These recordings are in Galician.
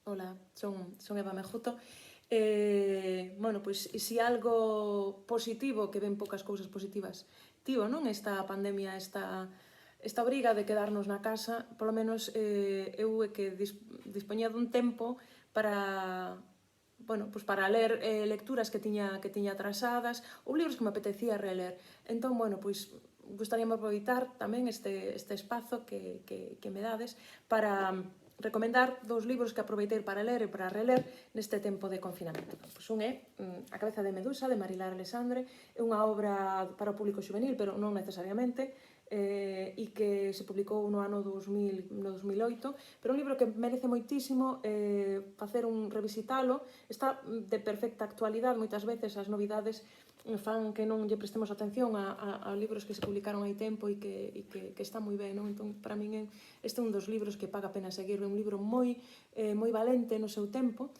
Hola, son Eva Mejuto. Bueno, pois, se algo positivo, que ven poucas cousas positivas, tivo, non? Esta pandemia, esta obriga de quedarnos na casa, polo menos eu é que dispoñía dun tempo para, bueno, pois para ler lecturas que tiña atrasadas ou libros que me apetecía reler. Entón, bueno, pois gustaríame aproveitar tamén este espazo que me dades para recomendar dous libros que aproveitei para ler e para reler neste tempo de confinamento. Pois un é A cabeza de Medusa, de Marilar Alexandre, é unha obra para o público juvenil, pero non necesariamente, e que se publicou no ano 2008, pero un libro que merece moitísimo facer un revisitalo, está de perfecta actualidade, moitas veces as novidades fan que non lle prestemos atención a libros que se publicaron hai tempo e que está moi ben, non? Entón, para min, este é un dos libros que paga a pena seguir, é un libro moi valente no seu tempo,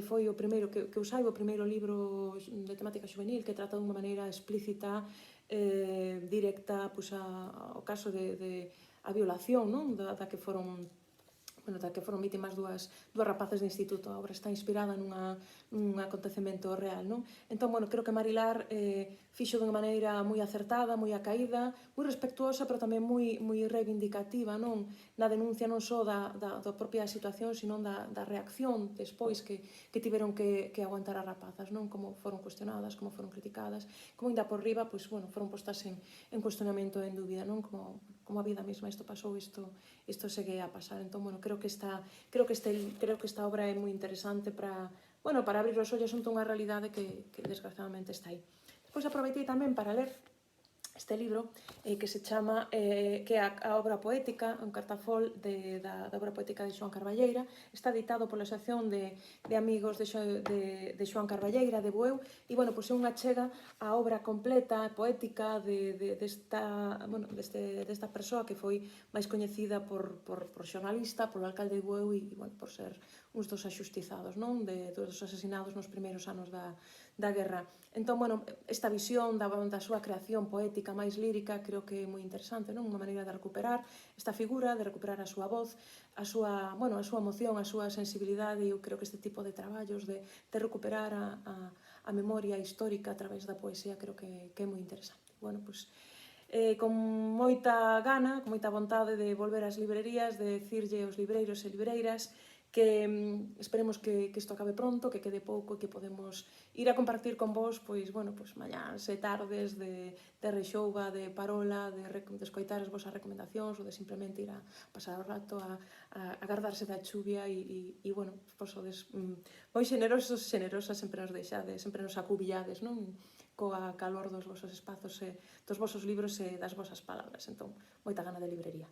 foi o primeiro que eu saiba, o primeiro libro de temática juvenil que trata dunha maneira explícita, directa, pois, ao caso de a violación, non? Da que foron vítimas dúas rapaces de instituto. A obra está inspirada nun acontecemento real, non? Entón, bueno, creo que Marilar fixo dunha maneira moi acertada, moi acaída, moi respectuosa, pero tamén moi reivindicativa, non? Na denuncia non só da propia situación, sino da reacción despois que tiveron que aguantar as rapazas, non? Como foron cuestionadas, como foron criticadas, como ainda por riba, pois, bueno, foron postas en cuestionamento e en dúbida, non? Como a vida mesma, isto pasou, isto segue a pasar. Entón, bueno, creo que esta obra é moi interesante para abrir os ollos ante unha realidade que desgraciadamente está aí. Despois aproveitei tamén para ler este libro que se chama, que é a obra poética, un cartafol da obra poética de Xoán Carballeira. Está editado pola Asociación de Amigos de Xoán Carballeira, de Bueu, e, bueno, pois é unha achega á obra completa, poética desta persoa que foi máis coñecida por xornalista, polo alcalde de Bueu e, bueno, por ser uns dos axustizados, non? Dos asesinados nos primeiros anos da guerra. Entón, bueno, esta visión da súa creación poética máis lírica creo que é moi interesante, non? Unha maneira de recuperar esta figura, de recuperar a súa voz, a súa emoción, a súa sensibilidade, e eu creo que este tipo de traballos de recuperar a memoria histórica a través da poesía creo que é moi interesante. Bueno, pois, con moita gana, con moita vontade de volver ás librerías, de dicirlle aos libreiros e libreiras que esperemos que isto acabe pronto, que quede pouco e que podemos ir a compartir con vos, pois, bueno, pois mañáns e tardes de rexouga, de parola, de escoitar as vosas recomendacións ou de simplemente ir a pasar o rato a agardarse da chuvia e bueno, vos sodes moi xenerosos e xenerosas, sempre nos deixades, sempre nos acubillades, non? Coa calor dos vosos espazos, dos vosos libros e das vosas palabras. Entón, moita gana de librería.